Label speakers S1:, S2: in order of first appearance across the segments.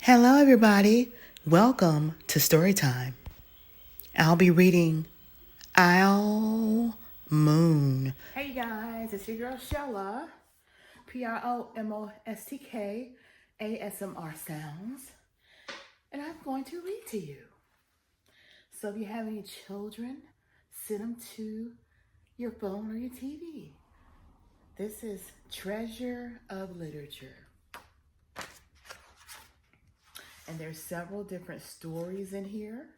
S1: Hello, everybody. Welcome to Storytime. I'll be reading Owlmoon. Hey, guys, it's your girl Shella, PromoSTK, asmrsounds, and I'm going to read to you. So if you have any children, send them to your phone or your TV. This is Treasure of Literature. And there's several different stories in here.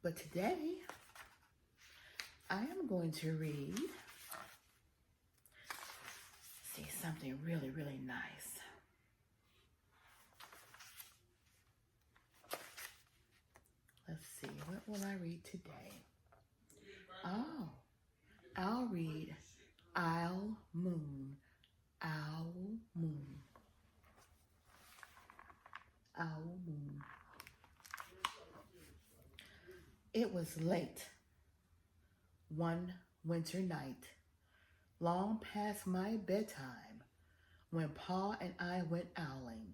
S1: But today, I am going to read, something really, really nice. Let's see, what will I read today? Oh, I'll read owlmoon. Owlmoon. Owlmoon. It was late one winter night, long past my bedtime, when Pa and I went owling.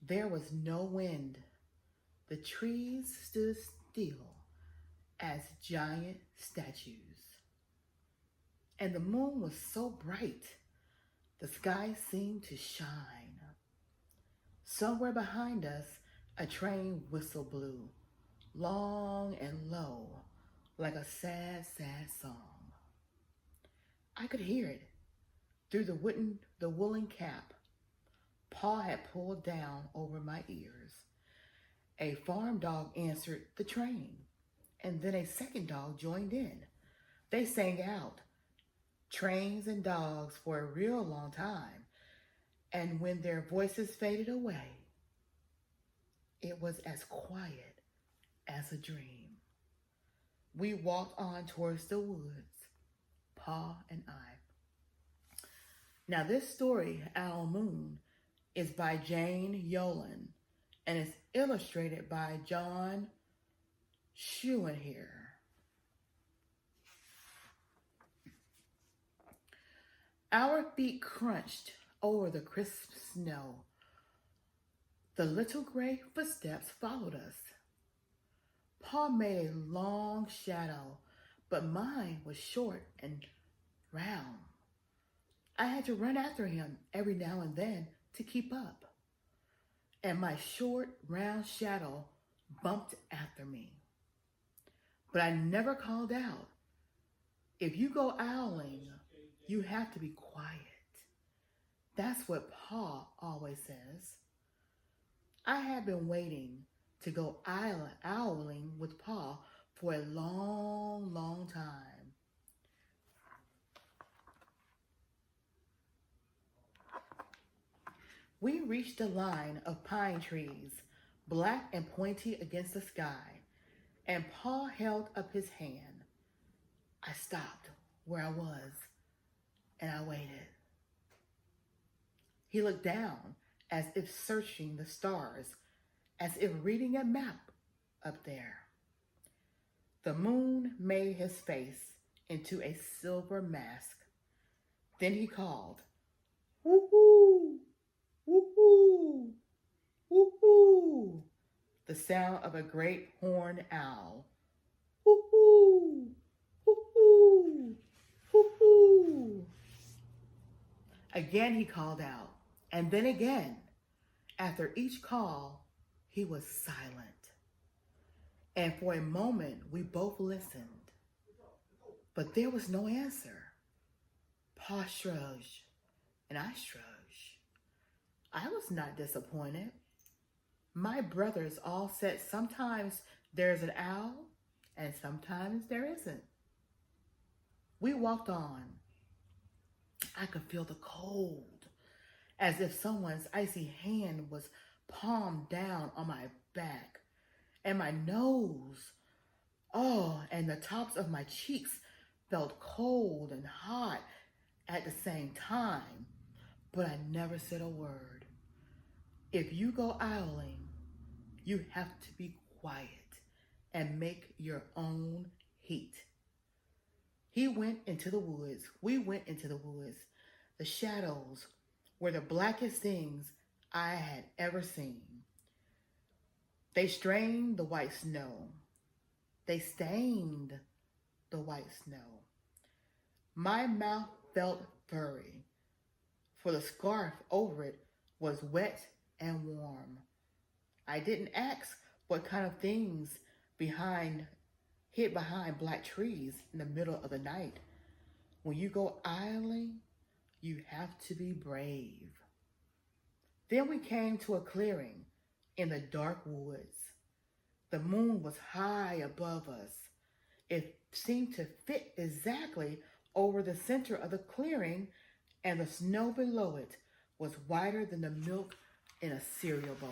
S1: There was no wind. The trees stood still as giant statues. And the moon was so bright, the sky seemed to shine. Somewhere behind us, a train whistle blew, long and low, like a sad, sad song. I could hear it through the woolen cap Pa had pulled down over my ears. A farm dog answered the train, and then a second dog joined in. They sang out, trains and dogs, for a real long time, and when their voices faded away, it was as quiet as a dream. We walked on towards the woods, Pa and I. Now this story, owlmoon, is by Jane Yolen and is illustrated by John Schuen here. Our feet crunched over the crisp snow. The little gray footsteps followed us. Pa made a long shadow, but mine was short and round. I had to run after him every now and then to keep up. And my short, round shadow bumped after me. But I never called out. If you go owling, you have to be quiet. That's what Pa always says. I have been waiting to go owling with Pa for a long, long time. We reached a line of pine trees, black and pointy against the sky, and Pa held up his hand. I stopped where I was, and I waited. He looked down as if searching the stars, as if reading a map up there. The moon made his face into a silver mask. Then he called, woo-hoo, woo-hoo, woo-hoo, the sound of a great horned owl. Woo-hoo, woo-hoo, woo-hoo. Again he called out, and then again. After each call, he was silent. And for a moment, we both listened. But there was no answer. Pa shrugged, and I shrugged. I was not disappointed. My brothers all said sometimes there's an owl, and sometimes there isn't. We walked on. I could feel the cold, as if someone's icy hand was palmed down on my back, and my nose, and the tops of my cheeks felt cold and hot at the same time, but I never said a word. If you go owling, you have to be quiet and make your own heat. He went into the woods. We went into the woods. The shadows were the blackest things I had ever seen. They strained the white snow. They stained the white snow. My mouth felt furry, for the scarf over it was wet and warm. I didn't ask what kind of things hid behind black trees in the middle of the night. When you go idling, you have to be brave. Then we came to a clearing in the dark woods. The moon was high above us. It seemed to fit exactly over the center of the clearing, and the snow below it was whiter than the milk in a cereal bowl.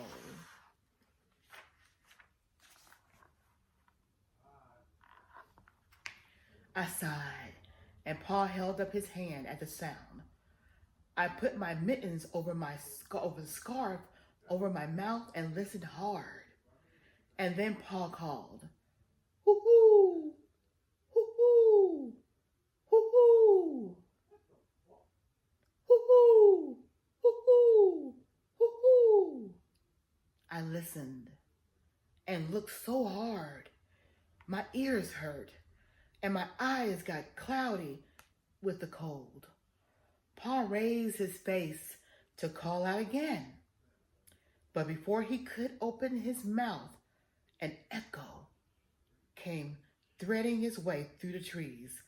S1: I sighed, and Pa held up his hand at the sound. I put my mittens over the scarf over my mouth and listened hard. And then Pa called, "Hoo-hoo! Hoo-hoo! Hoo-hoo! Hoo-hoo! Hoo-hoo! Hoo-hoo!" I listened and looked so hard. My ears hurt and my eyes got cloudy with the cold. Pa raised his face to call out again. But before he could open his mouth, an echo came threading its way through the trees.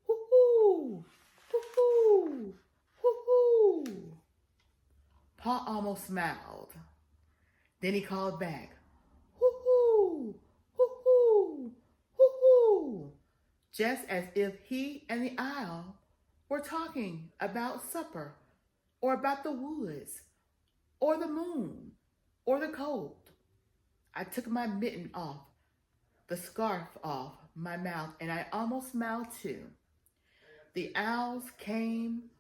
S1: Hoo-hoo! Hoo-hoo! Hoo-hoo! Pa almost smiled. Then he called back, "Hoo-hoo! Hoo-hoo! Hoo-hoo!" Just as if he and the owl were talking about supper, or about the woods, or the moon, or the cold. I took my mitten off, the scarf off my mouth, and I almost smiled too. The owls came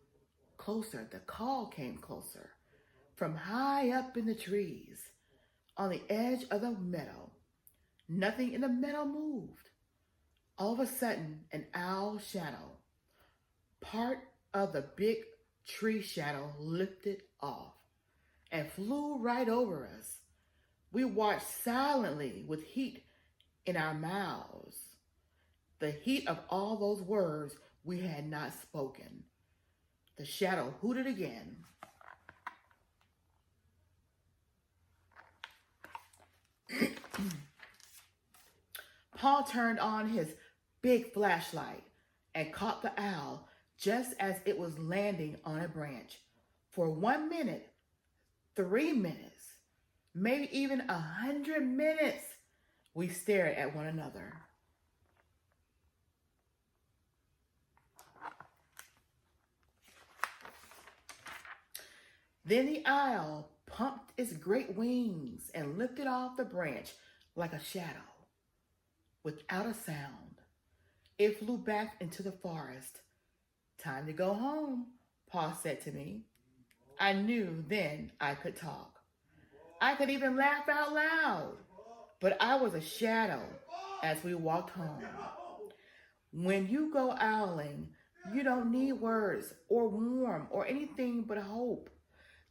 S1: closer, the call came closer, from high up in the trees, on the edge of the meadow. Nothing in the meadow moved. All of a sudden, an owl shadow, part of the big tree shadow, lifted off and flew right over us. We watched silently with heat in our mouths, the heat of all those words we had not spoken. The shadow hooted again. Paul turned on his big flashlight and caught the owl just as it was landing on a branch. For 1 minute, 3 minutes, maybe even 100 minutes, we stared at one another. Then the owl pumped its great wings and lifted off the branch like a shadow. Without a sound, it flew back into the forest. "Time to go home," Pa said to me. I knew then I could talk. I could even laugh out loud, but I was a shadow as we walked home. When you go owling, you don't need words or warm or anything but hope.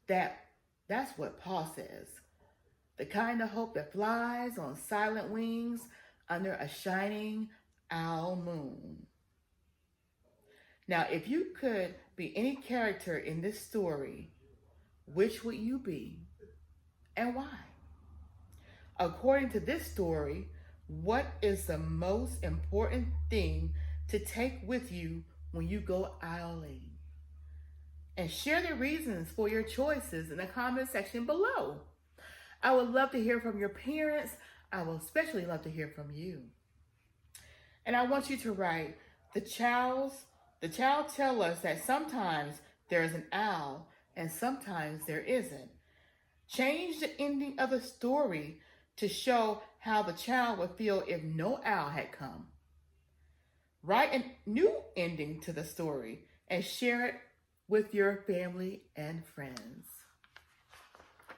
S1: That's what Pa says. The kind of hope that flies on silent wings under a shining owl moon. Now, if you could be any character in this story, which would you be and why? According to this story, what is the most important thing to take with you when you go owling? And share the reasons for your choices in the comment section below. I would love to hear from your parents. I will especially love to hear from you. And I want you to write, the child tell us that sometimes there is an owl and sometimes there isn't. Change the ending of the story to show how the child would feel if no owl had come. Write a new ending to the story and share it with your family and friends.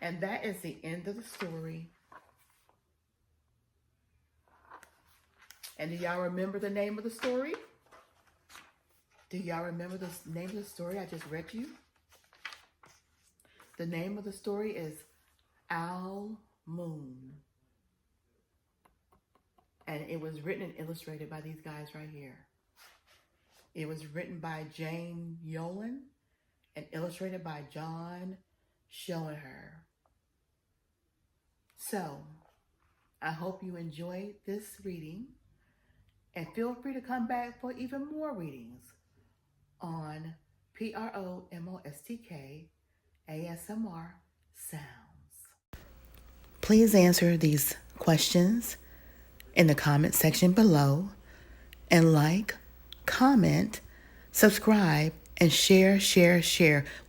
S1: And that is the end of the story. And do y'all remember the name of the story? Do y'all remember the name of the story I just read to you? The name of the story is Owl Moon. And it was written and illustrated by these guys right here. It was written by Jane Yolen and illustrated by John Schoenherr. So, I hope you enjoyed this reading, and feel free to come back for even more readings on PromoSTK ASMR Sounds. Please answer these questions in the comment section below, and like, comment, subscribe, and share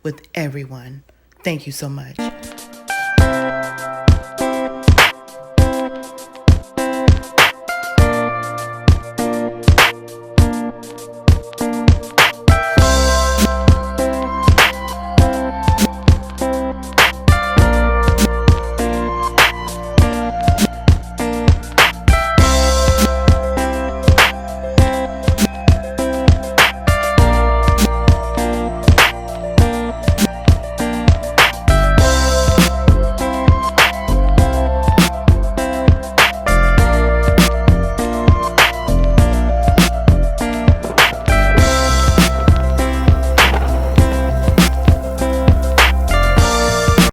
S1: with everyone. Thank you so much.